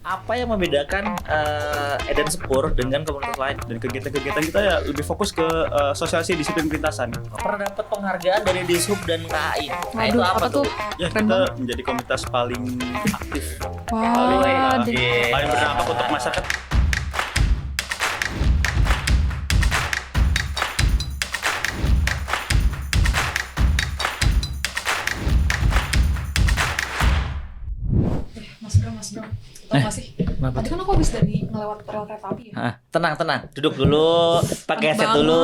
apa yang membedakan Eden Sepur dengan komunitas lain? Dan kegiatan-kegiatan kita ya lebih fokus ke sosialisasi disiplin lintasan. Pernah dapat penghargaan dari Dishub dan KAI. Nah itu Waduh, apa tuh? Ya, Keren kita banget. menjadi komunitas paling aktif, Wah, paling berdampak untuk masyarakat. Mas Bro. Tau gak sih? Kenapa Tadi kan aku habis dari ngelewat rel kereta api ya. Tenang, duduk dulu, pakai headset Panik dulu.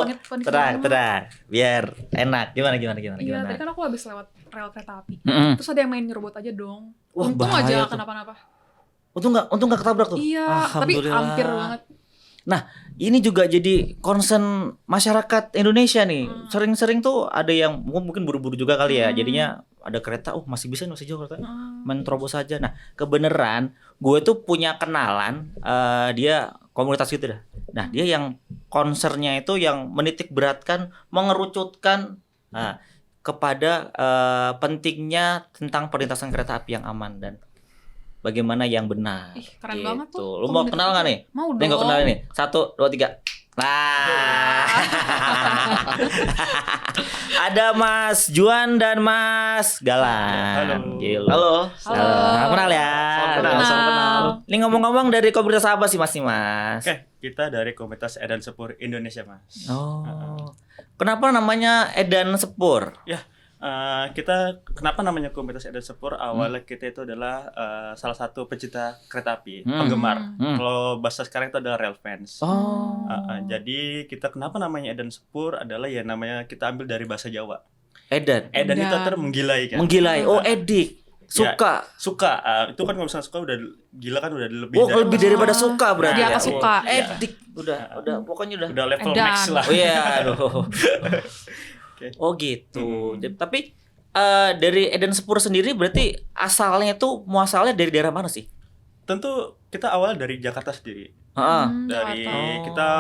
banget, panik Tenang, banget. biar enak. Gimana? Iya, tadi kan aku habis lewat rel kereta api. Mm-mm. Terus ada yang main nyerobot aja dong. Wah, Untung bahaya aja tuh. kenapa-napa. Untung nggak ketabrak tuh. Iya, tapi Alhamdulillah. hampir banget. Nah, ini juga jadi concern masyarakat Indonesia nih. Sering-sering tuh ada yang mungkin buru-buru juga kali ya. Jadinya ada kereta, masih bisa nih, masih jauh kereta. Main terobos saja. Nah, kebenaran gue tuh punya kenalan, dia komunitas gitu dah. Nah, dia yang concernnya itu yang menitik beratkan, mengerucutkan kepada pentingnya tentang perlintasan kereta api yang aman dan bagaimana yang benar. Ih, keren banget tuh. Lu mau kenal nggak nih? Mau Nih gue dong. kenalin nih. 1, 2, 3. Nah, ada Mas Juan dan Mas Galan. Halo. Gila. Halo. Halo. Salam kenal ya. Salam kenal. Ini ngomong-ngomong dari komunitas apa sih Mas nih Mas? Oke, kita dari komunitas Eden Sepur Indonesia, Mas. Oh. Kenapa namanya Edan Sepur? Ya, kita kenapa namanya komunitas Eden Sepur? Awalnya kita itu adalah salah satu pecinta kereta api, penggemar. Kalau bahasa sekarang itu adalah rail fans. Oh. Jadi kita kenapa namanya Eden Sepur adalah ya namanya kita ambil dari bahasa Jawa. Edan. Edan itu Edan. artinya menggilai kan. Menggilai. Oh, edik. Suka. Suka. Itu kan kalau misalnya suka udah gila kan udah lebih Oh, lebih daripada suka berarti. Di ya? atas suka. Edik. Udah pokoknya udah. udah level Edan. max lah. Oh iya, aduh. Oke. Oh gitu. Tapi dari Eden Sepur sendiri berarti asalnya tuh muasalnya dari daerah mana sih? Tentu kita awal dari Jakarta sendiri. Heeh. Dari Jakarta. kita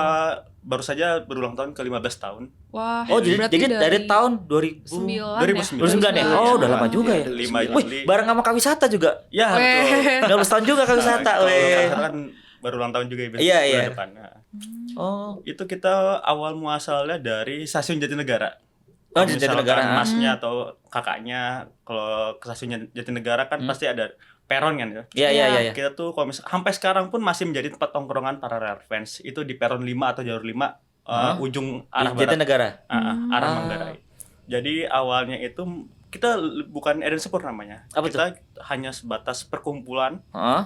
baru saja berulang tahun ke 15 tahun. Wah, Oh jadi berarti dari tahun 9 2009 ya? Oh udah lama juga ya. 5 Wih, bareng sama Kawisata juga. Ya, betul. 15 tahun juga Kawisata. Kalau Weh. kan baru ulang tahun juga ya, Iya, bulan iya. depan. Nah, Oh. itu kita awal muasalnya dari stasiun Jatinegara. Oh, Kalau Jatinegara. misalkan masnya atau kakaknya kalau ke stasiun Jatinegara kan pasti ada peron kan ya. Iya. Kita tuh kalau sampai sekarang pun masih menjadi tempat tongkrongan para rail fans. Itu di peron 5 atau jalur 5 ujung arah Di barat. Jatinegara. Arah Manggarai. Jadi awalnya itu kita bukan Eden Sepur namanya. Apa kita hanya sebatas perkumpulan. Heeh.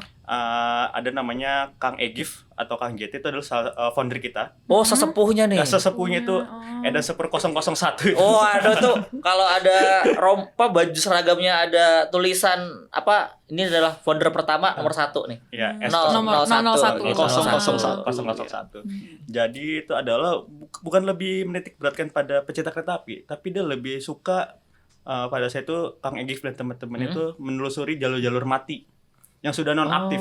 Ada namanya Kang Egif atau Kang JT itu adalah founder kita. Oh, sesepuhnya nih. Nah, sesepuhnya itu Eden Sepur 001. Oh, ada tuh kalau ada baju seragamnya ada tulisan apa? Ini adalah founder pertama nomor 1 nih. Ya, Nomor 01. 001. Jadi itu adalah bukan lebih menitik beratkan pada pecinta kereta api, tapi dia lebih suka pada saya itu Kang Egif dan teman-teman itu menelusuri jalur-jalur mati yang sudah non aktif.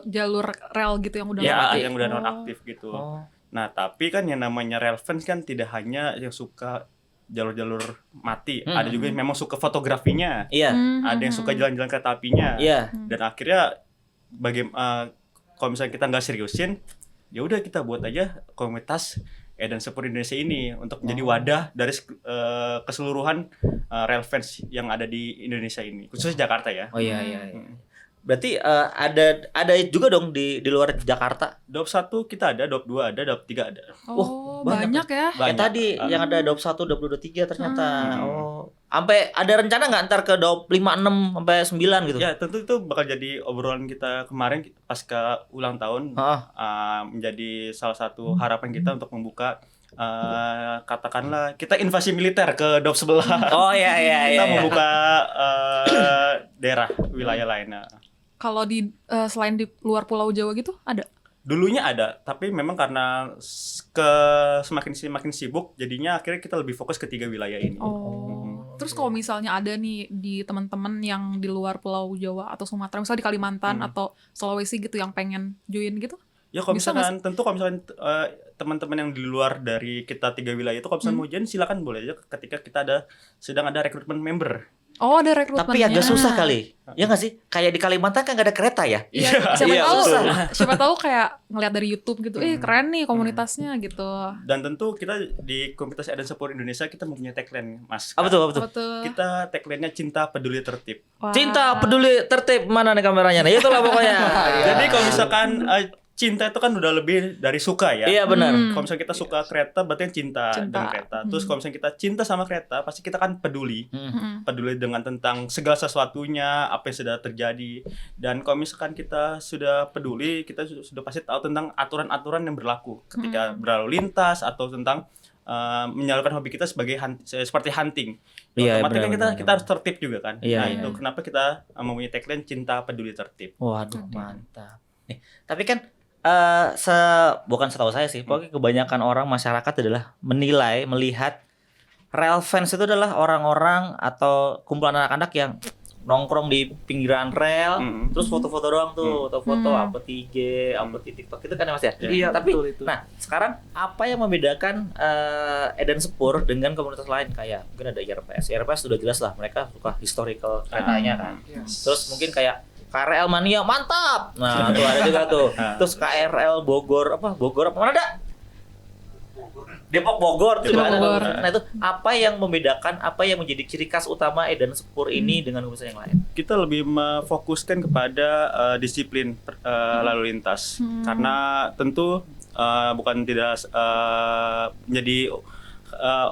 jalur rel gitu yang udah Ya, mati. yang udah non aktif gitu. Oh. Nah, tapi kan yang namanya rail fans kan tidak hanya yang suka jalur-jalur mati, ada juga yang memang suka fotografinya. Iya. Ada yang suka jalan-jalan kereta apinya. Iya. Dan akhirnya kalau misalnya kita nggak seriusin, ya udah kita buat aja komunitas Eden Sepur Indonesia ini untuk menjadi wadah dari keseluruhan rail fans yang ada di Indonesia ini, khususnya Jakarta ya. Oh iya. Berarti ada juga dong di luar Jakarta. Dop 1 kita ada, Dop 2 ada, Dop 3 ada. Oh, banyak banyak ya. Kayak tadi yang ada Dop 1, Dop 2, Dop 3 ternyata. Oh. Sampai ada rencana nggak ntar ke Dop 5, 6 sampai 9 gitu? Ya, tentu itu bakal jadi obrolan kita kemarin pasca ulang tahun. Menjadi salah satu harapan kita untuk membuka katakanlah kita invasi militer ke Dop sebelah. Oh iya. Kita membuka daerah wilayah lainnya. Kalau di selain di luar Pulau Jawa gitu ada? Dulunya ada, tapi memang karena semakin sibuk, jadinya akhirnya kita lebih fokus ke 3 wilayah ini. Oh. Terus kalau misalnya ada nih di teman-teman yang di luar Pulau Jawa atau Sumatera, misalnya di Kalimantan atau Sulawesi gitu yang pengen join gitu? Ya kalau Bisa misalkan tentu kalau misalkan teman-teman yang di luar dari kita 3 wilayah itu kalau misalkan mau join silakan boleh aja ketika kita sedang ada rekrutmen member. Oh, ada rekrutmennya. Tapi agak susah kali. Ya nggak sih? Kayak di Kalimantan kan nggak ada kereta ya? Iya, siapa Iya, tahu, susah. siapa tahu kayak ngeliat dari YouTube gitu, keren nih komunitasnya gitu. Dan tentu kita di komunitas Eden Support Indonesia kita mempunyai tagline, Mas. Apa tuh? Apa tuh? Apa tuh? Kita tagline-nya cinta, peduli, tertib. Wah. Cinta, peduli, tertib. Mana nih kameranya? Nah, itulah pokoknya. Jadi kalau misalkan cinta itu kan udah lebih dari suka ya. Iya benar. Kalau misalnya kita suka kereta berarti kan cinta dengan kereta. Terus kalau misalnya kita cinta sama kereta, pasti kita kan peduli. Peduli dengan tentang segala sesuatunya, apa yang sudah terjadi. Dan kalau misalkan kita sudah peduli, kita sudah pasti tahu tentang aturan-aturan yang berlaku ketika berlalu lintas atau tentang menyalurkan hobi kita seperti hunting. Iya, Otomatis kan benar. kita harus tertib juga kan. Iya, Nah, iya. itu kenapa kita mempunyai tagline cinta, peduli, tertib. Waduh, mantap. Nih, tapi kan bukan setahu saya sih, pokoknya kebanyakan orang masyarakat adalah melihat rail fans itu adalah orang-orang atau kumpulan anak-anak yang nongkrong di pinggiran rel, terus foto-foto doang tuh, foto-foto upload di IG, upload di TikTok itu kan ya Mas ya. Iya, Tapi betul itu. nah, sekarang apa yang membedakan Eden Sepur dengan komunitas lain kayak mungkin ada IRPS. IRPS sudah jelas lah, mereka suka historical keretanya kan. Terus mungkin kayak KRL Mania mantap. Nah, tuh ada juga tuh. Terus KRL Bogor apa mana ada? Depok Bogor juga ada. Bogor. Nah, itu apa yang membedakan, apa yang menjadi ciri khas utama Eden Sepur ini dengan komunitas yang lain? Kita lebih memfokuskan kepada disiplin lalu lintas karena tentu bukan tidak menjadi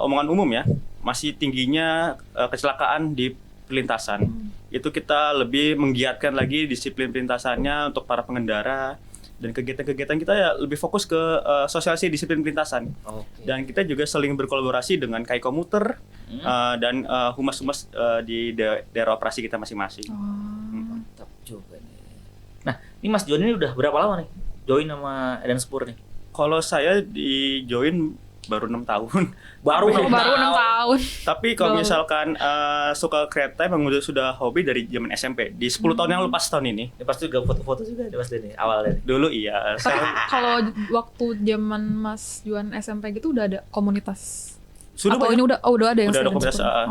omongan umum ya, masih tingginya kecelakaan di perlintasan. Itu kita lebih menggiatkan lagi disiplin perlintasannya untuk para pengendara, dan kegiatan-kegiatan kita ya lebih fokus ke sosialisasi disiplin perlintasan. Dan kita juga saling berkolaborasi dengan KAI Komuter dan humas-humas di daerah operasi kita masing-masing. Mantap juga nih. Nah, ini Mas Jon ini udah berapa lama nih join sama Eden Sepur nih? Kalau saya di join baru 6 tahun. Baru 6 tahun. Tapi kalau misalkan suka kereta emang sudah hobi dari zaman SMP. Di 10 tahun yang lalu pas tahun ini. Ya pasti juga foto-foto juga Mas Jon nih awalnya. Dulu iya. Tapi kalau waktu zaman Mas Juan SMP gitu udah ada komunitas. Sudah Atau banyak. ini udah ada yang Udah ada Eden komunitas, Sepur?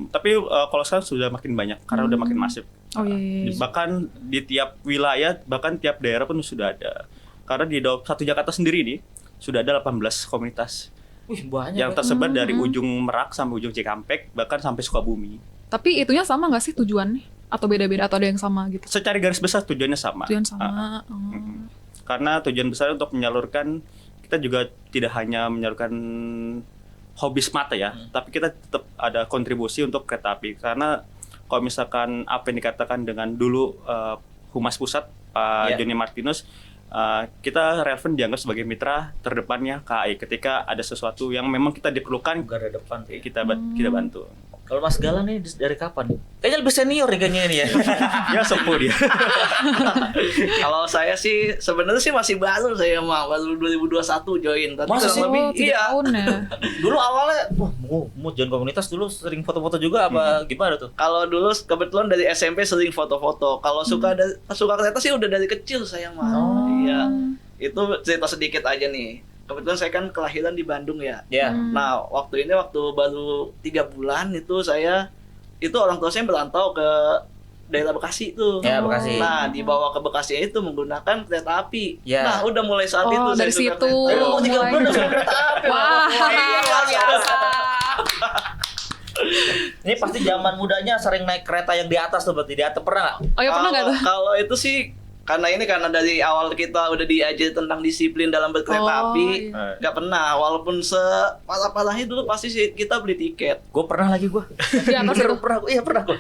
Tapi kalau sekarang sudah makin banyak karena udah makin masif. Oh iya. Bahkan di tiap wilayah, bahkan tiap daerah pun sudah ada. Karena di satu Jakarta sendiri nih sudah ada 18 komunitas. Wih, banyak. Yang tersebar dari ujung Merak sampai ujung Cikampek, bahkan sampai Sukabumi. Tapi itunya sama nggak sih tujuannya? Atau beda-beda atau ada yang sama gitu? Secara garis besar tujuannya sama. Tujuan sama. Karena tujuan besar untuk menyalurkan, kita juga tidak hanya menyalurkan hobi semata ya, tapi kita tetap ada kontribusi untuk kereta api. Karena kalau misalkan apa yang dikatakan dengan dulu Humas Pusat Pak Joni Martinus, kita relevan dianggap sebagai mitra terdepannya KAI ketika ada sesuatu yang memang kita diperlukan, garda depan tuh ya. kita bantu. Kalau Mas Galang nih dari kapan? Kayaknya lebih senior nih kayaknya ini ya. Ya sepuh dia. Kalau saya sih sebenarnya sih masih baru, saya mah baru 2021 join. Tapi Masa sih? kurang lebih 3 iya. tahun ya. Dulu awalnya mau join komunitas dulu sering foto-foto juga apa gimana tuh? Kalau dulu kebetulan dari SMP sering foto-foto. Kalau suka kereta sih udah dari kecil saya mah. Iya. Itu cerita sedikit aja nih. Kebetulan saya kan kelahiran di Bandung ya. Ya. Nah, waktu baru 3 bulan itu orang tua saya merantau ke daerah Bekasi tuh. Ya, Bekasi. Nah, dibawa ke Bekasi itu menggunakan kereta api. Ya. Nah, udah mulai saat itu dari saya suka situ. kereta. Mau 3 bulan udah suka kereta api. Wah, luar biasa. Ini pasti zaman mudanya sering naik kereta yang di atas tuh berarti di atas pernah nggak? Oh ya pernah nggak tuh? Kalau itu sih karena dari awal kita udah diajar tentang disiplin dalam berkereta api, iya. nggak pernah. Walaupun separah-parahnya dulu pasti sih kita beli tiket. Gue pernah lagi gue. Di atas itu. Pernah gue.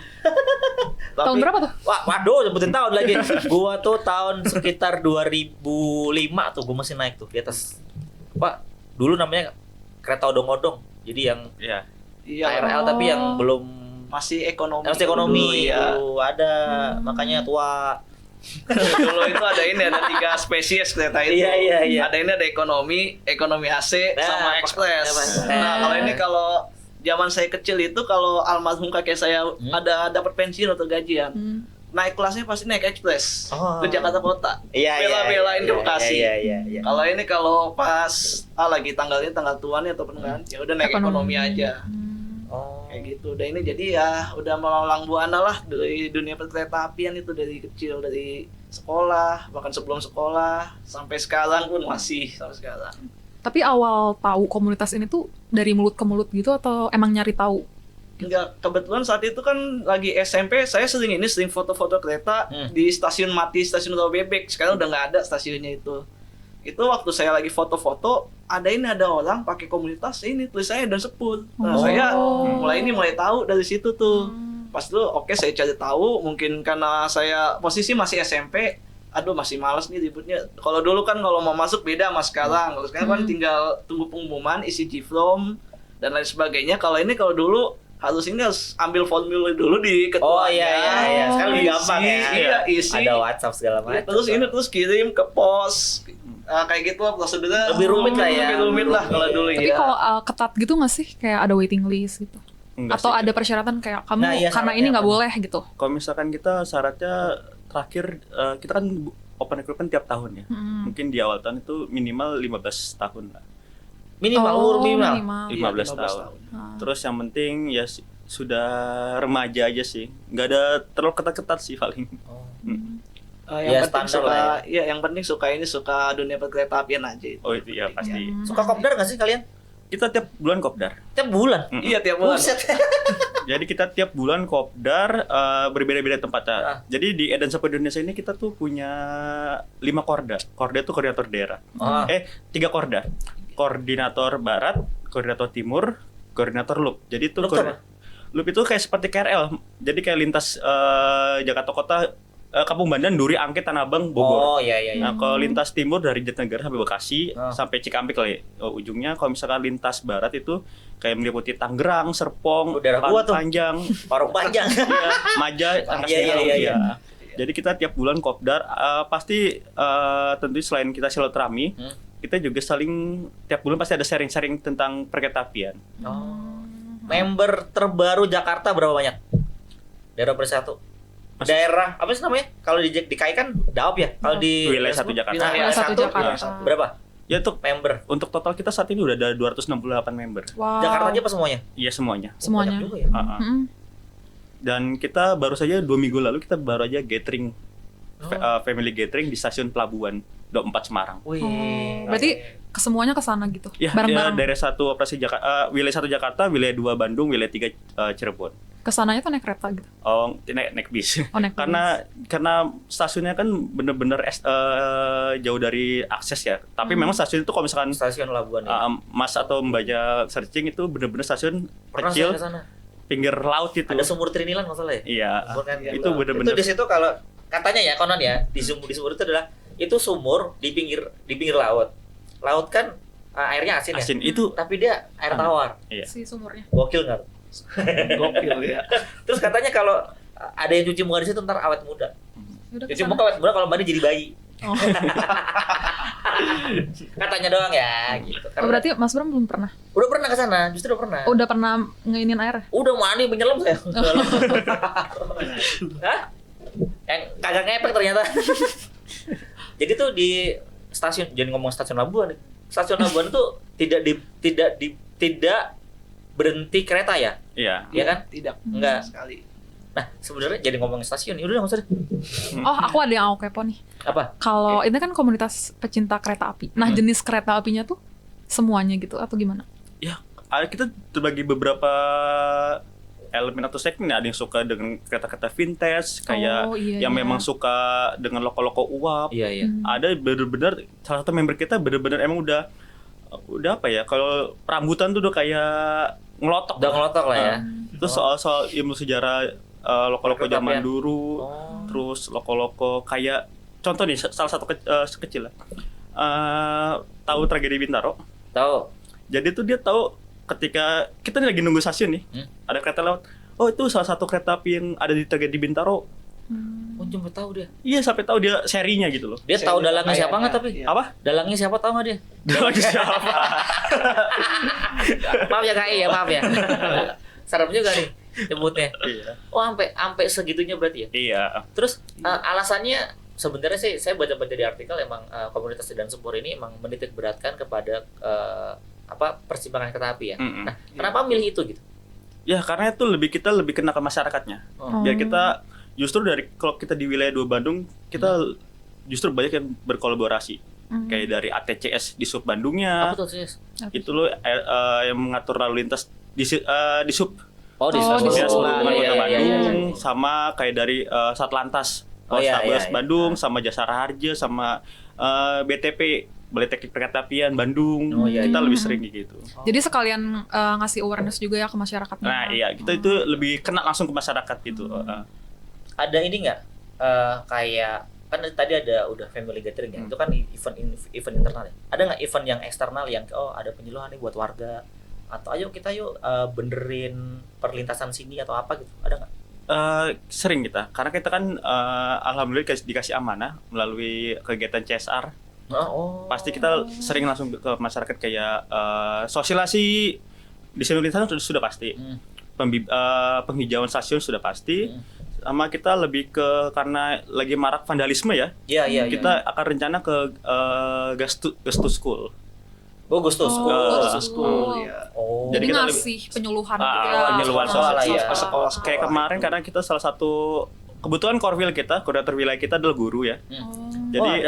Tahun berapa tuh? Wah, waduh, sebutin tahun lagi. Gua tuh tahun sekitar 2005 tuh gua masih naik tuh di atas. Pak, dulu namanya kereta odong-odong. Jadi yang Ya. Iya, KRL tapi yang belum masih ekonomi. masih ekonomi. Dulu, ya. Dulu ada, makanya tua. Dulu itu ada 3 spesies kereta itu. Iya. Ada ekonomi AC, Nah, sama ekspres. Nah, kalau zaman saya kecil itu kalau almarhum kakek saya ada dapat pensiun atau gajian, naik kelasnya pasti naik ekspres ke Jakarta Kota. Bela-belain ke Bekasi. Iya. Kalau pas lagi tanggal tuanya ataupun kan, ya udah naik ekonomi aja. Oh. Kayak gitu. Dan ini jadi ya udah melalang buana lah dari dunia perkereta apian itu dari kecil, dari sekolah, bahkan sebelum sekolah sampai sekarang pun masih sampai sekarang. Tapi awal tahu komunitas ini tuh dari mulut ke mulut gitu atau emang nyari tahu? Enggak, kebetulan saat itu kan lagi SMP, saya sering foto-foto kereta di stasiun mati, stasiun Rawa Bebek. Sekarang udah nggak ada stasiunnya itu. Itu waktu saya lagi foto-foto, ada orang pakai komunitas ini tulisannya dan sepul. Nah, saya mulai tahu dari situ tuh. Pas itu oke, saya cari tahu, mungkin karena saya posisi masih SMP, aduh masih malas nih ributnya. Kalau dulu kan kalau mau masuk beda sama sekarang. Kalau sekarang kan tinggal tunggu pengumuman, isi G-form dan lain sebagainya. Kalau dulu harus ambil formulir dulu di ketuanya. Oh iya. Sekarang lebih gampang ya. Iya, isi. Ada WhatsApp segala macam. Terus kirim ke pos. Kayak gitu lah prosedurnya. Lebih rumit lah ya. Lebih rumit lah kalau dulu. Tapi ya. kalau ketat gitu nggak sih? Kayak ada waiting list gitu? Enggak Atau sih. ada persyaratan kayak kamu Nah, iya, karena syaratnya ini nggak apa? boleh gitu? Kalau misalkan kita syaratnya terakhir kita kan open recruitment tiap tahun ya. Mungkin di awal tahun itu minimal 15 tahun lah. Minimal umur minimal. 15 tahun. Terus yang penting ya sudah remaja aja sih. Nggak ada terlalu ketat-ketat sih paling. Ya, Yang penting standar suka, lah yang penting suka dunia perkereta apian aja itu. Oh itu ya pasti. Suka kopdar nggak sih kalian? Kita tiap bulan kopdar. Tiap bulan. Iya tiap bulan. Buset. Jadi kita tiap bulan kopdar berbeda-beda tempatnya. Jadi di Edan Sepur Indonesia ini kita tuh punya 5 korda. Korda itu koordinator daerah. 3 korda. Koordinator barat, koordinator timur, koordinator loop. Jadi itu Loop apa? loop itu kayak seperti KRL. Jadi kayak lintas Jakarta Kota, Kampung Bandan, Duri, Angke, Tanah Abang, Oh Bogor. iya. Nah, kalau lintas timur dari Jatinegara sampai Bekasi sampai Cikampek lah ya, ujungnya. Kalau misalkan lintas barat itu kayak meliputi Tangerang, Serpong, Daerah gua tuh. Panjang, Parung panjang. ya, Maja, Angkas Iya. ya. Jadi kita tiap bulan kopdar pasti tentu selain kita silaturahmi, kita juga saling tiap bulan pasti ada sharing-sharing tentang perkereta-apian. Member terbaru Jakarta berapa banyak? Daerah Persatu. Daerah apa sih namanya? Kalau di KAI kan Daop ya. Kalau di Wilayah 1 Jakarta. Wilayah Wilayah 1 1 Jakarta. berapa? Ya untuk Member. total kita saat ini udah ada 268 member. Wow. Jakarta aja apa semuanya? Iya semuanya. Semuanya. Banyak juga ya. Dan kita baru saja 2 minggu lalu kita baru aja gathering family gathering di stasiun Pelabuhan 24 Semarang. Wih. Berarti kesemuanya ke sana gitu. Ya, Bareng-bareng. daerah 1 operasi Jakarta, wilayah 1 Jakarta, wilayah 2 Bandung, wilayah 3 Cirebon. Kesananya tuh naik kereta gitu. Oh, naik bis. Oh, naik karena stasiunnya kan bener-bener jauh dari akses ya. Tapi memang stasiun itu kalau misalkan Stasiun Labuan ya. Mas atau Mbaknya searching itu bener-bener stasiun Pernah kecil saya ke sana. pinggir laut itu. Ada sumur Trinilan nggak salah ya? Iya. Sumur kan? Itu Itu bener-bener di situ kalau katanya ya konon ya di sumur itu adalah itu sumur di pinggir laut. Laut kan airnya asin ya. asin itu. Tapi dia air tawar. Iya. Si sumurnya. Gokil nggak? Gokil ya. Terus katanya kalau ada yang cuci muka di situ ntar awet muda. Yaudah ke Cuci sana. muka awet muda, kalau mandi jadi bayi. Oh. Katanya doang ya gitu. Oh, berarti Mas Bram belum pernah? Udah pernah ke sana, justru udah pernah. Udah pernah ngeinin air? Udah mandi menyelam saya. Hah? Yang kagak ngepek ternyata. Jadi tuh di stasiun, jangan ngomong stasiun Labuan. Stasiun Labuan itu tidak berhenti kereta ya? Iya. Iya kan? Tidak. Enggak. Sekali. Nah, sebenarnya jadi ngomongin stasiun, ya udah nggak usah deh. Oh, aku ada yang aku kepo nih. Apa? Kalau ini kan komunitas pecinta kereta api. Nah, jenis kereta apinya tuh semuanya gitu atau gimana? Ya, kita terbagi beberapa elemen atau segmen. Ada yang suka dengan kereta-kereta vintage, kayak yang memang suka dengan loko-loko uap. Iya. Ada bener-bener salah satu member kita bener-bener emang udah apa ya? Kalau rambutan tuh udah kayak ngelotok. Udah ngelotok lah ya. Terus soal ilmu sejarah loko-loko Kereta zaman apian. dulu, terus loko-loko kayak contoh nih salah satu sekecil lah. Tahu tragedi Bintaro? Tahu. Jadi tuh dia tahu ketika kita nih lagi nunggu stasiun nih, ada kereta lewat. Oh itu salah satu kereta api yang ada di tragedi Bintaro. Oh, cuma tahu dia. Iya sampai tahu dia serinya gitu loh. Dia tahu dalangnya siapa nggak tapi? Iya. Apa? Dalangnya siapa tahu nggak dia? Lagi siapa? Maaf ya KAI ya, maaf ya. Serem juga nih nyebutnya. Iya. Oh, sampai segitunya berarti ya. Iya. Terus alasannya sebenarnya sih saya baca-baca di artikel emang komunitas Edan Sepur ini emang menitik beratkan kepada persimpangan kereta api ya. Nah, kenapa milih itu gitu? Ya karena itu kita lebih kena ke masyarakatnya. Biar kita justru kalau kita di wilayah 2 Bandung kita justru banyak yang berkolaborasi. Kayak dari ATCS di Sub Bandungnya. Apa tuh ATCS? Itu loh yang mengatur lalu lintas di Sub. Oh, di Dinas Sub. Perhubungan Kota Iya. Bandung, sama kayak dari Satlantas Polrestabes Bandung, sama Jasara Harja, sama BTP Balai Teknik Perketapian Bandung. Kita lebih sering gitu. Jadi sekalian ngasih awareness juga ya ke masyarakatnya. Nah iya, kita itu lebih kena langsung ke masyarakat gitu. Ada ini nggak kayak kan tadi ada udah family gathering ya, itu kan event internal ya. Ada nggak event yang eksternal yang ada penyuluhan nih buat warga, atau ayo kita benerin perlintasan sini atau apa gitu, ada nggak? Sering kita, karena kita kan alhamdulillah dikasih amanah melalui kegiatan CSR. Pasti kita sering langsung ke masyarakat kayak sosialisasi di lintasan sudah pasti, penghijauan stasiun sudah pasti. Sama kita lebih ke karena lagi marak vandalisme ya. Iya. Kita akan rencana ke Ghost to School. Ghost to School. Ya. Jadi kita ngasih penyuluhan gitu penyuluhan sekolah ya. Sekolah. Kayak kemarin karena kita salah satu kebetulan koordinator wilayah kita adalah guru ya. Jadi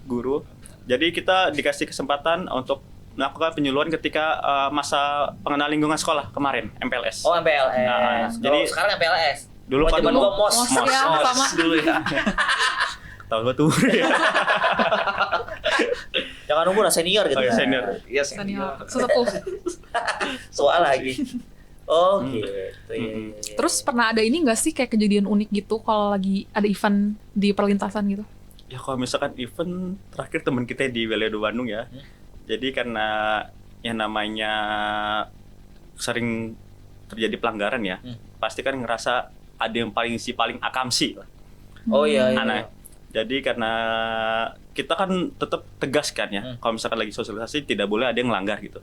guru. Jadi kita dikasih kesempatan untuk melakukan penyuluhan ketika masa pengenalan lingkungan sekolah kemarin, MPLS. MPLS. Jadi sekarang MPLS. Dulu kan gua MOS ya, sama. Dulu ya. Tahun betul ya. Jangan umur senior gitu. Senior. Iya, Senior. Sesepuh. Soal lagi. Gitu. Terus pernah ada ini nggak sih kayak kejadian unik gitu kalau lagi ada event di perlintasan gitu? Ya kalau misalkan event terakhir teman kita di wilayah 2 Bandung ya. Jadi karena yang namanya sering terjadi pelanggaran ya, pasti kan ngerasa ada yang paling akamsi lah. Nah, jadi karena kita kan tetap tegas kan ya, kalau misalkan lagi sosialisasi tidak boleh ada yang melanggar gitu.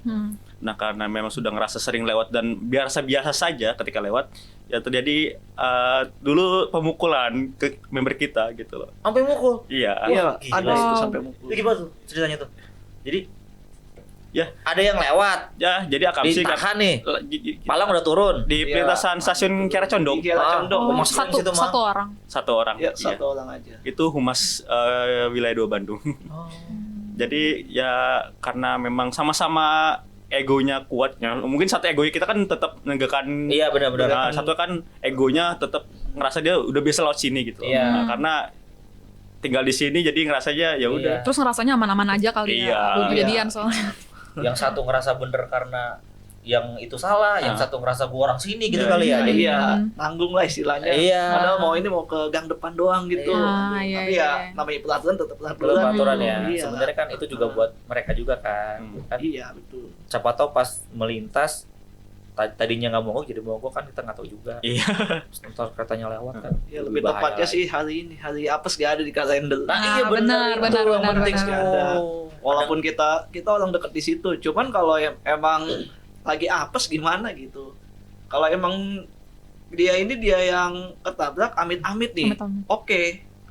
Nah karena memang sudah ngerasa sering lewat dan biasa saja ketika lewat, ya terjadi dulu pemukulan ke member kita gitu loh. Sampai mukul? Iya. Ada itu sampai mukul. Itu gimana tuh ceritanya tuh? Jadi ya ada yang lewat. Ya jadi akamsi ditahan nih. Palang udah turun di perlintasan stasiun Kiara Condong. Satu orang. Satu orang. Ya, satu orang aja. Itu humas wilayah 2 Bandung. Jadi ya karena memang sama-sama egonya kuatnya. Mungkin satu egonya kita kan tetap menegakkan. Iya benar-benar. Nah, satu kan egonya tetap ngerasa dia udah biasa lewat sini gitu. Iya. Nah, karena tinggal di sini jadi ngerasanya ya udah. Terus ngerasanya aman-aman aja kali ya. Belum kejadian soalnya. Yang satu ngerasa bener karena yang itu salah, yang satu ngerasa gua orang sini gitu kali ya. Iya, nanggung lah istilahnya. Iya. Padahal mau ke gang depan doang gitu. Tapi ya namanya pelaturan tetap pelaturan ya. Iya. Sebenarnya kan itu juga buat mereka juga kan. Iya, betul. Siapa tahu pas melintas tadinya nggak mogok jadi mogok kan, kita nggak tahu juga. Iya. Ntar keretanya lewat kan. Ya lebih tepatnya sih hari apes gak ada di kalender. Iya benar. Walaupun kita orang dekat di situ, cuman kalau emang lagi apes gimana gitu. Kalau emang dia yang ketabrak amit-amit nih, oke,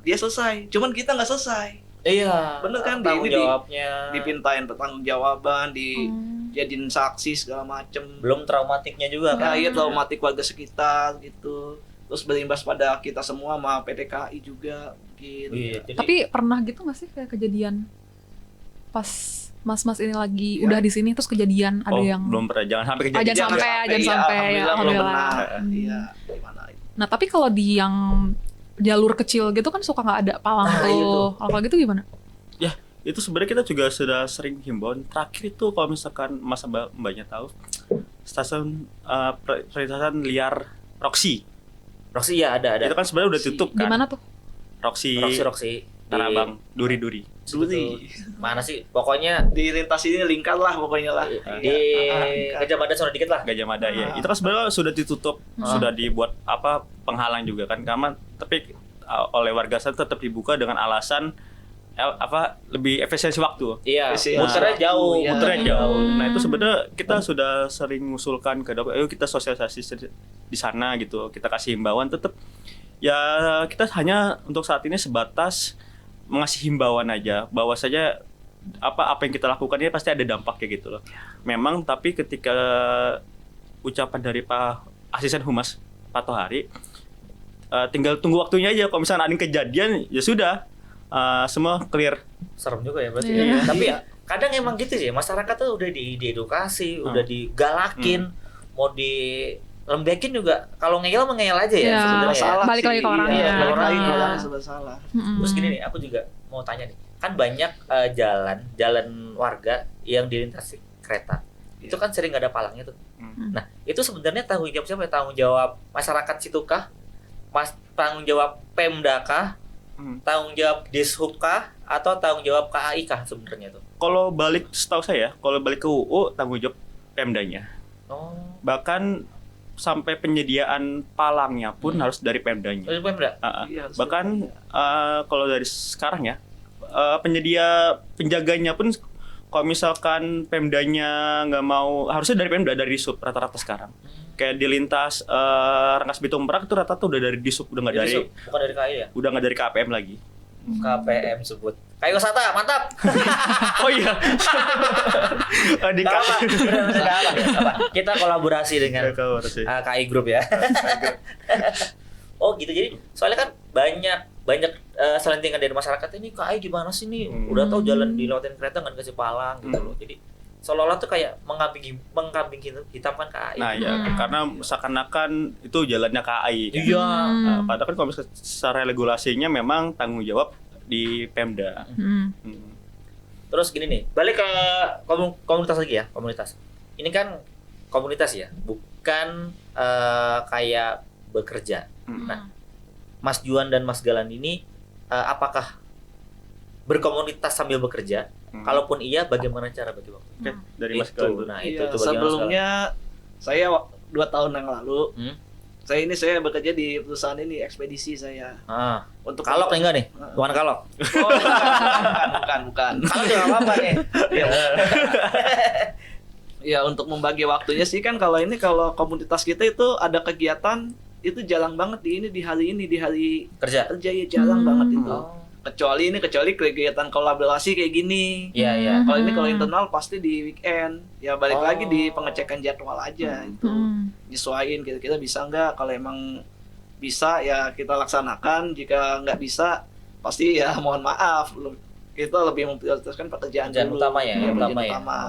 dia selesai. Cuman kita nggak selesai. Iya. Bener kan? Tanggung jawabnya. Dipintain pertanggungjawaban, dijadiin saksi segala macem. Belum traumatiknya juga kan? Iya, traumatik warga sekitar gitu. Terus berimbas pada kita semua sama PTKI juga mungkin. Iya, Tapi pernah gitu nggak sih kayak kejadian pas mas-mas ini lagi udah di sini terus kejadian ada yang belum pernah, jangan sampai kejadian. jangan sampai ya, alhamdulillah. Iya, gimana itu. Nah, tapi kalau di yang jalur kecil gitu kan suka nggak ada palang tuh. Kalau gitu gimana? Ya, itu sebenarnya kita juga sudah sering himbauan. Terakhir itu kalau misalkan masa mbaknya tahu, stasiun perlintasan liar Roxy ya ada. Itu kan sebenarnya udah tutup kan. Di mana tuh? Roxy. Tanabang, Duri. Mana sih? Pokoknya di lintas ini lingkar lah pokoknya lah. Di Gajah Mada sana dikit lah. Gajah Mada ya. Itu kan sebenarnya sudah ditutup, sudah dibuat penghalang juga kan. Tapi oleh warga sana tetap dibuka dengan alasan lebih efisiensi waktu. Iya. Muternya jauh. Nah, itu sebenarnya kita sudah sering mengusulkan ke ayo kita sosialisasi di sana gitu. Kita kasih himbauan, tetap ya kita hanya untuk saat ini sebatas mengasih himbauan aja, bahwa saja apa yang kita lakukan ini pasti ada dampaknya gitu loh. Memang tapi ketika ucapan dari Pak Asisten Humas Pak Tohari, tinggal tunggu waktunya aja. Kalau misalnya ada yang kejadian ya sudah, semua clear. Serem juga ya berarti. Iya. Tapi ya kadang emang gitu sih, masyarakat tuh udah diedukasi, udah digalakin, mau dilembekin juga kalau ngeyel mengeyel aja ya Iya. sebenarnya. Salah Balik lagi ke orangnya. Iya, balik lagi ke Iya. orangnya sudah salah. Terus gini nih, aku juga mau tanya nih, kan banyak jalan warga yang dilintasi kereta, itu kan sering nggak ada palangnya tuh. Nah itu sebenarnya tanggung jawab siapa? Tanggung jawab masyarakat situ kah? Tanggung jawab Pemda kah? Tanggung jawab Dishub kah? Atau tanggung jawab KAI kah sebenarnya tuh? Kalau balik setahu saya, kalau balik ke UU tanggung jawab Pemdanya. Oh, Bahkan sampai penyediaan palangnya pun harus dari Pemdanya. dari Pemda. Iya, harus Bahkan kalau dari sekarang ya, penyedia penjaganya pun kalau misalkan Pemdanya nggak mau, harusnya dari Pemda, dari Dishub rata-rata sekarang. Kayak di lintas Rangkas Bitung Merak itu rata-rata udah dari Dishub, udah nggak dari, Bukan dari KAI ya? udah nggak dari KPM lagi. KPM sebut. KAI Wisata, mantap. Oh iya. Di Apa? Sudah apa? Kita kolaborasi dengan KPM. KAI Group ya. Oh gitu, jadi soalnya kan banyak selentingan dari masyarakat ini, KAI gimana sih nih, udah tahu jalan dilewatin kereta nggak dikasih palang gitu loh. Jadi seolah-olah tuh kayak mengkambing hitamkan KAI. Nah ya, karena seakan-akan itu jalannya KAI. Iya. Padahal kan kalau misalnya secara regulasinya memang tanggung jawab di Pemda. Terus gini nih, balik ke komunitas lagi ya, komunitas. Ini kan komunitas ya, bukan kayak bekerja. Nah, Mas Juan dan Mas Galan ini apakah berkomunitas sambil bekerja? Kalaupun iya, bagaimana cara bagi waktu? Oke, dari Mas Itu, Galan. nah Iya, itu bagaimana sebelumnya saya 2 tahun yang lalu, saya bekerja di perusahaan ini, ekspedisi saya. Untuk Kalok nih enggak nih? Bukan kalok. Oh, bukan. Kalok juga apa-apa nih. Ya, untuk membagi waktunya sih kan kalau komunitas kita itu ada kegiatan itu jarang banget di hari Kerja. kerja ya jarang banget itu. Oh. Kecuali kegiatan kolaborasi kayak gini. Iya, iya. Kalau internal pasti di weekend. Ya balik lagi di pengecekan jadwal aja itu. Nyesuaiin kira-kira bisa nggak, kalau emang bisa ya kita laksanakan, jika nggak bisa pasti ya mohon maaf, kita lebih memprioritaskan pekerjaan dulu. Utama ya, Pekerjaan utama ya. utama.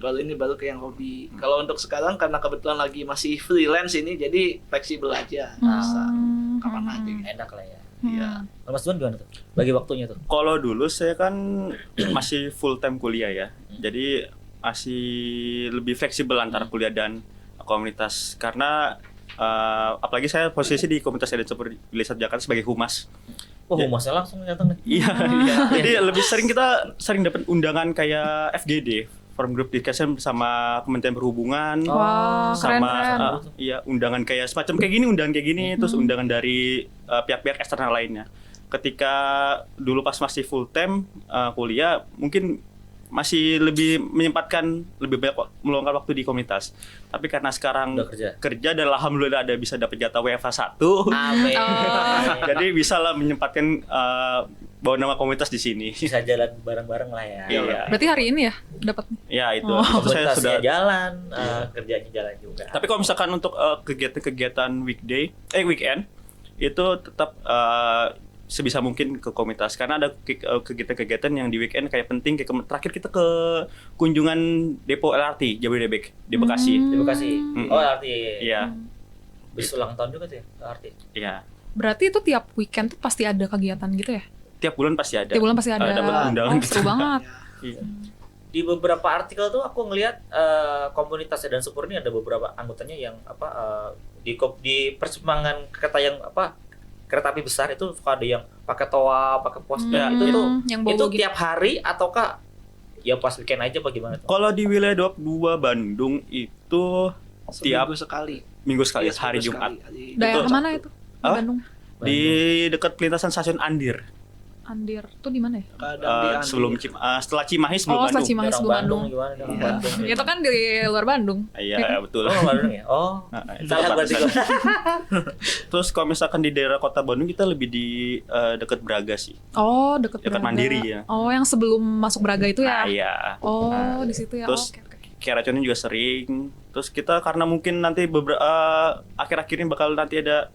Baru ke yang hobi. Kalau untuk sekarang karena kebetulan lagi masih freelance ini, jadi fleksibel aja, bisa kapan aja. Enak lah ya. Iya. Kalau Mas Juan gimana tuh? Bagi waktunya tuh? Kalau dulu saya kan masih full time kuliah ya. Jadi masih lebih fleksibel antara kuliah dan komunitas, karena apalagi saya posisi di komunitas Eden Seperti Wilayah Jakarta sebagai humas. Oh, humasnya langsung datang nih. Iya. Jadi lebih kita sering dapat undangan kayak FGD, Forum Group Discussion sama Kementerian Perhubungan. Wah, sama keren. iya, undangan kayak semacam undangan kayak gini, terus undangan dari pihak-pihak eksternal lainnya. Ketika dulu pas masih full time kuliah, mungkin masih lebih menyempatkan lebih banyak meluangkan waktu di komunitas. Tapi karena sekarang Udah kerja dan alhamdulillah ada bisa dapat jatah WFH 1. Amin. Jadi bisa lah menyempatkan bawa nama komunitas di sini. Bisa jalan bareng-bareng lah ya. Iya. Berarti hari ini ya dapat. Ya itu. Oh. Itu saya sudah. Komunitasnya jalan, kerjanya jalan juga. Tapi kalau misalkan untuk kegiatan-kegiatan weekend itu tetap sebisa mungkin ke komunitas, karena ada kegiatan-kegiatan yang di weekend kayak penting, kayak terakhir kita ke kunjungan depo LRT Jabodebek di Bekasi. Di Bekasi. Oh, LRT. Iya. Bis ulang tahun juga tuh ya, LRT. Iya. Berarti itu tiap weekend tuh pasti ada kegiatan gitu ya? Tiap bulan pasti ada. Tiap bulan pasi ada. Dapat undangan Oh, gitu. seru banget. Iya. Di beberapa artikel tuh aku ngelihat komunitas Edan Sepur ini ada beberapa anggotanya yang di persimpangan kereta yang kereta api besar itu suka ada yang pakai toa, pakai pos. Itu tuh yang itu bawa gitu. tiap hari ataukah ya pas weekend aja apa gimana tuh? Kalau di wilayah 22 Bandung itu tiap minggu sekali sekali. hari Seminggu Jumat. sekali. Daerah mana itu? Di Apa? Bandung. Di dekat pelintasan stasiun Andir. Andir tuh di mana ya? Kadang di Sebelum Andir. setelah Cimahi sebelum Oh, Bandung. setelah Cimahi Orang sebelum Bandung. gimana? Orang Iya. Bandung. Itu kan di luar Bandung. Iya, betul. Oh, Bandung ya. Oh. Itu Salah tempat berarti wisata. gua. Terus kalau misalkan di daerah kota Bandung kita lebih di dekat Braga sih. Oh, deket Dekat Braga. Mandiri ya. Oh, yang sebelum masuk Braga itu ya? Nah, iya. Oh, di situ ya. Terus Oke. Kiara Condong juga sering. Terus kita karena mungkin nanti akhir-akhir ini bakal nanti ada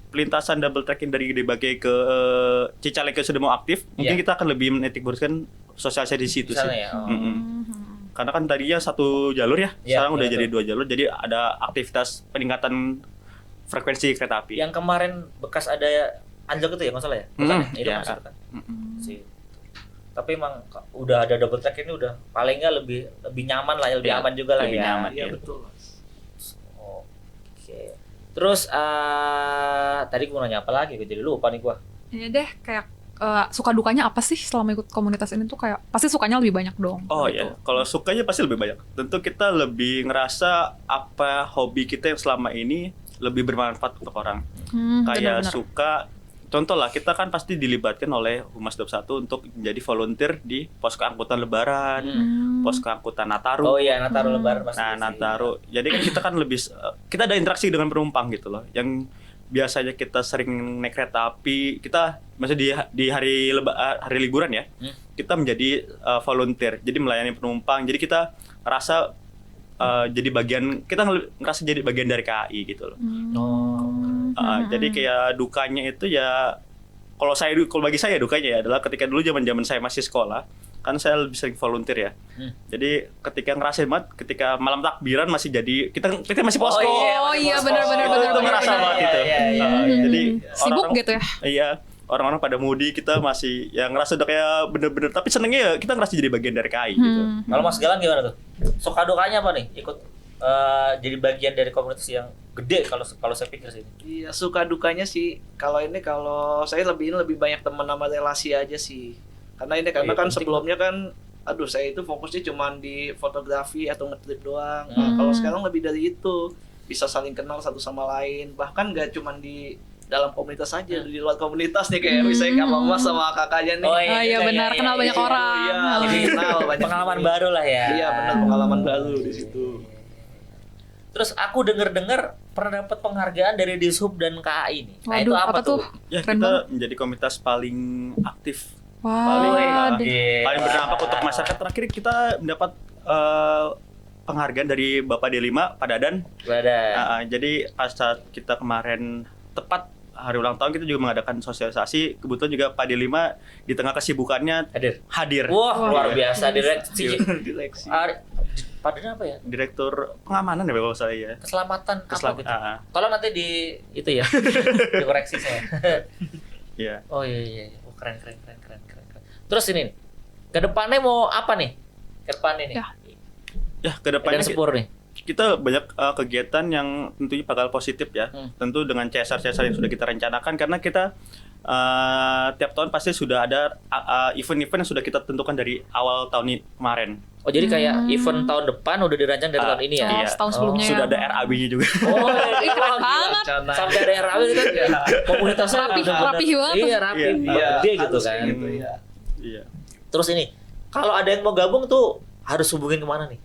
pelintasan double tracking dari Gede Bage ke Cicalengka sudah mau aktif, mungkin kita akan lebih menitik beratkan sosialisasi di situ sih. Ya? Karena kan tadinya satu jalur ya, sekarang udah jadi 2 jalur, jadi ada aktivitas peningkatan frekuensi kereta api. Yang kemarin bekas ada anjlok itu ya, nggak salah ya? Bukan ya? Itu maksudnya kan? Tapi emang udah ada double track ini udah paling nggak lebih nyaman lah, lebih aman juga lah lebih ya. nyaman, Iya betul. Oke. Terus tadi gue nanya apa lagi? Gue jadi lupa nih gue. Ini deh kayak suka dukanya apa sih selama ikut komunitas ini tuh, kayak pasti sukanya lebih banyak dong. Oh iya, kalau sukanya pasti lebih banyak. Tentu kita lebih ngerasa apa hobi kita yang selama ini lebih bermanfaat untuk orang. Kayak Bener-bener. suka, contoh lah kita kan pasti dilibatkan oleh Humas 21 untuk menjadi volunteer di posko angkutan Lebaran, posko angkutan Nataru. Oh iya, Nataru Lebaran pasti. Nah, Nataru. Jadi kan kita kan lebih kita ada interaksi dengan penumpang gitu loh. Yang biasanya kita sering naik kereta api, kita maksudnya di hari liburan ya. Kita menjadi volunteer. Jadi melayani penumpang. Jadi kita ngerasa jadi bagian, kita ngerasa jadi bagian dari KAI gitu loh. Jadi kayak dukanya itu ya, kalau bagi saya dukanya ya adalah ketika dulu zaman saya masih sekolah, kan saya lebih sering volunteer ya. Jadi ketika ngerasain banget, ketika malam takbiran masih jadi kita masih posko. Oh iya, benar. Itu ngerasa banget itu. Jadi Sibuk orang-orang- gitu ya. Iya, orang-orang pada mudik, kita masih ya ngerasa udah kayak bener-bener, tapi senengnya ya kita ngerasa jadi bagian dari KAI gitu. Kalau Mas Galang gimana tuh? Suka dukanya apa nih? Ikut jadi bagian dari komunitas yang gede kalau saya pikir sih. Iya, suka dukanya sih kalau saya lebih banyak teman sama relasi aja sih. Karena Iya, kan penting. sebelumnya kan saya itu fokusnya cuma di fotografi atau nge-trip doang. Nah, kalau sekarang lebih dari itu, bisa saling kenal satu sama lain. Bahkan gak cuma di dalam komunitas aja, di luar komunitas nih, kayak misalnya Kak Mama sama kakaknya nih. Oh, Oh iya benar, kenal banyak orang. Iya, Jadi kenal banyak pengalaman nih. baru lah ya. Iya, benar, pengalaman baru di situ. Terus aku dengar pernah dapat penghargaan dari Dishub dan KAI nih. Nah, itu Waduh, apa tuh? Ya, Keren kita banget. menjadi komunitas paling aktif, Wah, paling berdampak untuk masyarakat. Terakhir kita mendapat penghargaan dari Bapak D5 Pak Dadan. Jadi pas saat kita kemarin tepat hari ulang tahun, kita juga mengadakan sosialisasi. Kebetulan juga Pak D5 di tengah kesibukannya hadir. Wah, luar biasa direksi. Direksi. Padahal apa ya? Direktur pengamanan ya kalau saya ya. Keselamatan apa gitu. Ah, ah. Tolong nanti di itu ya. Dikoreksi saya. Iya. Oh iya. Oh, keren. Terus ini ke depannya mau apa nih? Ke depannya nih. Ya, kedepannya Dan Sepur nih. kita banyak kegiatan yang tentunya bakal positif ya. Tentu dengan CSR yang sudah kita rencanakan, karena kita tiap tahun pasti sudah ada event-event yang sudah kita tentukan dari awal tahun kemarin. Oh, jadi kayak event tahun depan udah dirancang dari tahun ini ya? Iya. setahun sebelumnya Sudah ya. ada RAB-nya juga. Oh, Ih, keren banget. sampai ada RAW itu kan komunitasnya Rapih banget. Iya, rapi, Iya. gede gitu Harus kan. kayak gitu, ya. Iya. Terus ini, kalau ada yang mau gabung tuh harus hubungin kemana nih?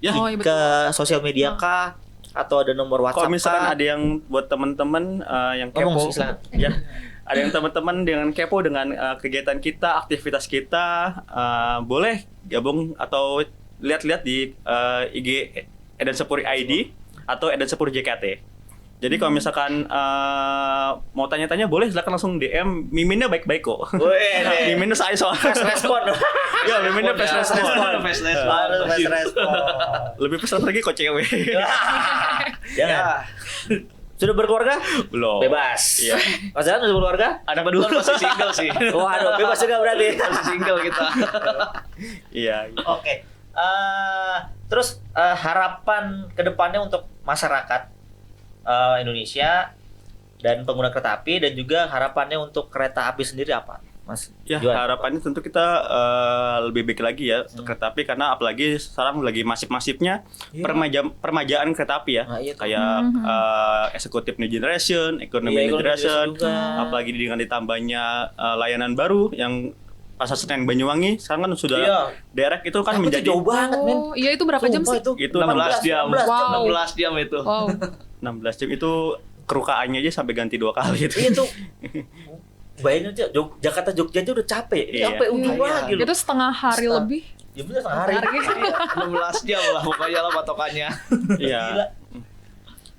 Ya, Oh, iya betul. Ke sosial media kah? Atau ada nomor WhatsApp kalau misalkan kah? ada yang buat teman-teman yang Ngomong kepo, sih, silakan. ya, ada yang teman-teman dengan kepo dengan kegiatan kita, aktivitas kita, boleh gabung atau lihat-lihat di IG Edan Sepur ID atau Edan Sepur JKT. Jadi kalau misalkan mau tanya-tanya boleh, silakan langsung DM. Miminnya baik-baik kok. Miminnya saya soalnya. Fast respon. Ya, miminnya fast respon. Harus fast respon. Lebih pesan lagi kok cewek. Jangan. Sudah berkeluarga? Belum. Bebas. Iya. Mas Jalan sudah berkeluarga? Anak kedua masih single sih. Waduh, bebas juga berarti. Masih single kita. Iya. Oke. Terus harapan kedepannya untuk masyarakat Indonesia dan pengguna kereta api, dan juga harapannya untuk kereta api sendiri apa, Mas? Ya, Juan? harapannya tentu kita lebih baik lagi ya untuk kereta api, karena apalagi sekarang lagi masif-masifnya permajaan kereta api ya. Nah, iya tuh. Kayak eksekutif new generation, economy Iya, new economy generation, juga. apalagi dengan ditambahnya layanan baru yang Pasar Senen Banyuwangi sekarang kan sudah Iya. direct itu kan Tapi itu menjadi jauh banget, men. Oh, iya itu berapa jam Sumpah sih? itu 16 jam. 16 jam. Wow. 16 jam itu. Wow. 16 jam itu kerukaannya aja sampai ganti 2 kali itu. Iya tuh. Bayangin aja, Jakarta Jogja aja udah capek. Ini Iya. sampai ujung Iya. lagi loh. Itu setengah hari lebih. Ya bener setengah hari. 16 jam lah pokoknya lah patokannya. Iya.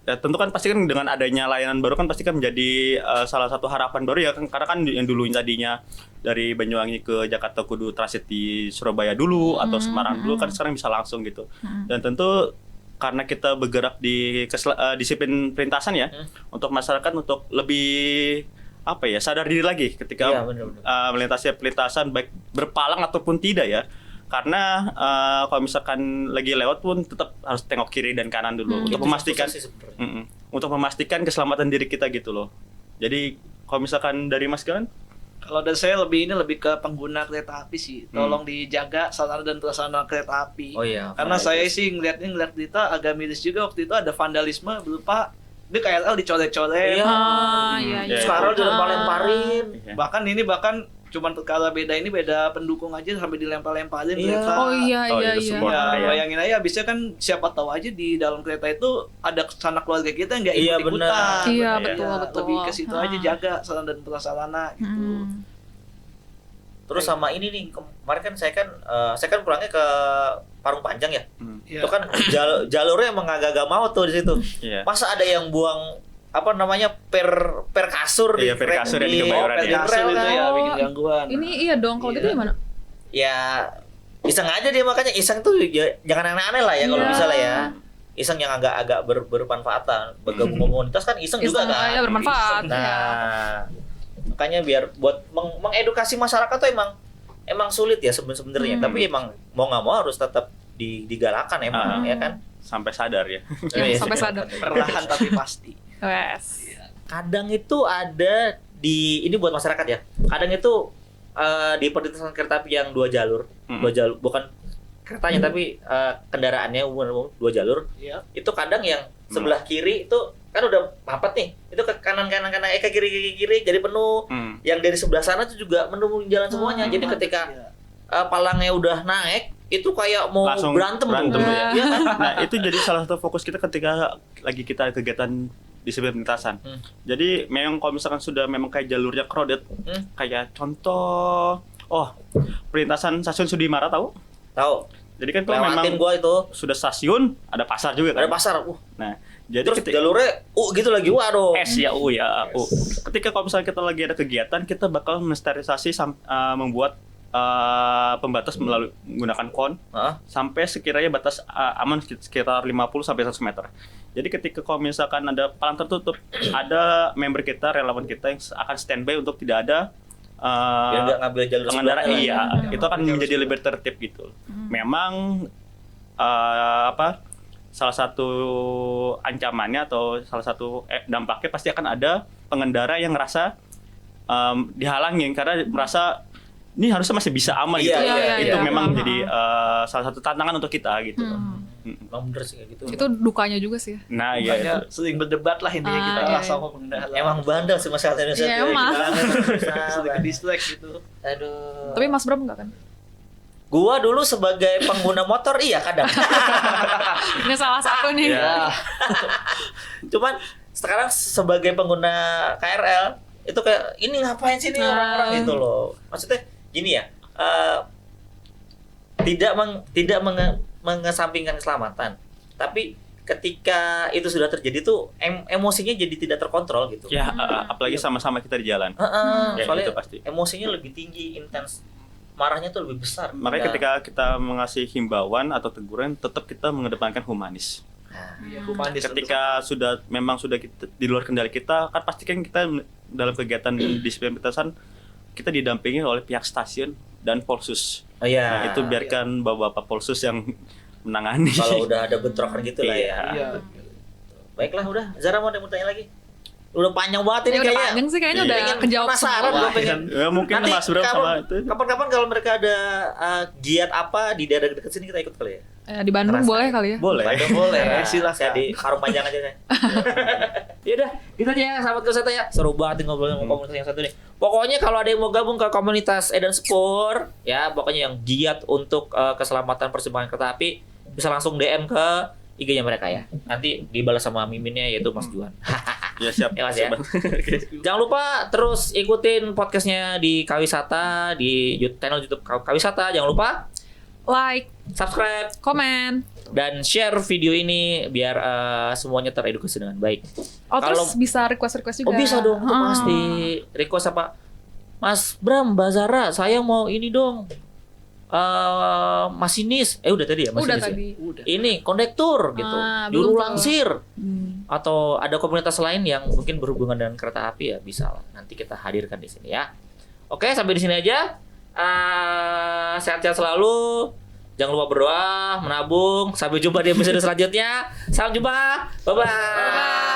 Ya tentu kan pasti kan dengan adanya layanan baru kan pasti kan menjadi salah satu harapan baru ya kan, karena kan yang dulu tadinya dari Banyuwangi ke Jakarta kudu transit di Surabaya dulu atau Semarang dulu kan sekarang bisa langsung gitu. Dan tentu karena kita bergerak di disiplin perintasan ya, untuk masyarakat untuk lebih apa ya, sadar diri lagi ketika melintasi perlintasan baik berpalang ataupun tidak ya. Karena kalau misalkan lagi lewat pun tetap harus tengok kiri dan kanan dulu untuk memastikan untuk memastikan keselamatan diri kita gitu loh. Jadi kalau misalkan dari Mas Galan, kalau dari saya lebih ke pengguna kereta api sih. Tolong dijaga sarana dan prasarana kereta api. Oh iya. Karena saya sih ngeliat berita agak miris juga waktu itu ada vandalisme berupa di KRL dicoret-coret. Iya. Sekarang dilempar-lemparin. Bahkan cuman perkara beda pendukung aja sampai dilempar-lemparin kereta. Oh iya. Ya, bayangin aja bisa kan siapa tahu aja di dalam kereta itu ada sanak keluarga kita yang nggak ikut-ikutan. Iya, betul. Lebih ke situ aja, jaga sarana dan prasarana gitu. Terus sama ini nih, kemarin kan saya kan pulangnya ke Parung Panjang ya. Itu kan jalurnya emang agak-agak mau tuh di situ. Masa ada yang buang apa namanya per kasur di per kasur yang di Kebayoran ya. Kasur itu ya bikin gangguan. Ini iya dong, kalau gitu gimana? Ya iseng aja dia, makanya iseng tuh ya, jangan aneh-aneh lah ya kalau bisa lah ya. Iseng yang agak bermanfaatan, bergabung komunitas kan iseng juga kan. Iya, bermanfaat. Nah, makanya biar buat mengedukasi masyarakat tuh emang sulit ya sebenarnya, tapi emang mau nggak mau harus tetap digalakan emang ya kan. Sampai sadar ya. Sampai sadar. Perlahan tapi pasti. Yes. Kadang itu ada ini buat masyarakat ya. Kadang itu di perlintasan kereta api yang dua jalur bukan keretanya tapi kendaraannya umum 2 jalur. Itu kadang yang sebelah kiri itu kan udah papat nih. Itu ke kanan ke kiri jadi penuh. Yang dari sebelah sana tuh juga menemui jalan semuanya. Jadi ketika palangnya udah naik itu kayak mau langsung berantem ya. Ya kan? Nah, itu jadi salah satu fokus kita ketika lagi kita kegiatan disiplin perlintasan. Jadi memang kalau misalkan sudah memang kayak jalurnya crowded, kayak contoh perlintasan stasiun Sudimara tahu? Jadi kan kalau memang gua itu sudah stasiun, ada pasar juga kan? Ada pasar. Nah, jadi terus jalurnya gitu lagi, waduh. Ketika kalau misalnya kita lagi ada kegiatan, kita bakal mensterilisasi membuat pembatas melalui menggunakan kon sampai sekiranya batas aman sekitar 50 sampai 100 meter. Jadi ketika kalau misalkan ada palang tertutup, ada member kita, relawan kita yang akan standby untuk tidak ada biar nggak ngambil jalur pengendara. Itu akan menjadi lebih tertib gitu. Memang salah satu ancamannya atau salah satu dampaknya pasti akan ada pengendara yang ngerasa dihalangin karena merasa ini harusnya masih bisa aman gitu. Itu memang menjadi salah satu tantangan untuk kita gitu. Emang bener sih kayak gitu. Itu dukanya juga sih. Nah, iya. Sering berdebat lah intinya kita sama pengendara. Emang bandel sih masyarakat Indonesia. Iya, emang. Sering ke distract gitu. Tapi Mas Bram enggak kan? Gua dulu sebagai pengguna motor kadang. Ini salah satu nih. Cuman sekarang sebagai pengguna KRL itu kayak ini ngapain sih nih orang-orang gitu loh. Maksudnya gini ya, tidak mengesampingkan keselamatan, tapi ketika itu sudah terjadi tuh emosinya jadi tidak terkontrol gitu. Ya, apalagi sama-sama kita di jalan. Soalnya itu pasti. Emosinya lebih tinggi, intens, marahnya tuh lebih besar. Makanya ketika kita mengasih himbauan atau teguran, tetap kita mengedepankan humanis. Humanis. Ketika sudah kita, di luar kendali kita, kan pasti kan kita dalam kegiatan disiplin perlintasan kita didampingi oleh pihak stasiun dan Polsus. Nah, itu biarkan bapak-bapak Polsus yang menangani. Kalau udah ada bentrokan gitu lah ya. Baiklah, udah. Zara mau tanya lagi? Udah panjang banget ini kayaknya. Panjang sih kayaknya udah kejawab penasaran semua. gue pengen. Ya, mungkin nanti Mas Bram sama itu. Kapan-kapan kalau mereka ada giat apa di daerah dekat sini kita ikut kali ya. Di Bandung boleh kali ya? Boleh. Silakan di Parung Panjang aja kan. Yaudah, gitu aja ya sahabat Kesehatan ya. Seru banget ngobrolin komunitas yang satu nih. Pokoknya kalau ada yang mau gabung ke komunitas Edan Spur, ya pokoknya yang giat untuk keselamatan persimpangan kereta api, bisa langsung DM ke IG-nya mereka ya. Nanti dibalas sama miminnya yaitu Mas Juan. Ya siap. Ya, Mas, ya. Jangan lupa terus ikutin podcastnya di Kawisata di channel YouTube Kawisata. Jangan lupa like, subscribe, komen. dan share video ini biar semuanya teredukasi dengan baik. Oh, terus bisa request juga. Oh, bisa dong, itu pasti. Request apa? Mas Bram, Mbak Zara, saya mau ini dong. Masinis. Udah tadi ya, masinis. Udah ya? tadi. Ini kondektur gitu. belum Juru tuh. langsir. Atau ada komunitas lain yang mungkin berhubungan dengan kereta api ya, bisa lah. Nanti kita hadirkan di sini ya. Oke, sampai di sini aja. Sehat-sehat selalu. Jangan lupa berdoa, menabung. Sampai jumpa di episode selanjutnya. Sampai jumpa. Bye-bye.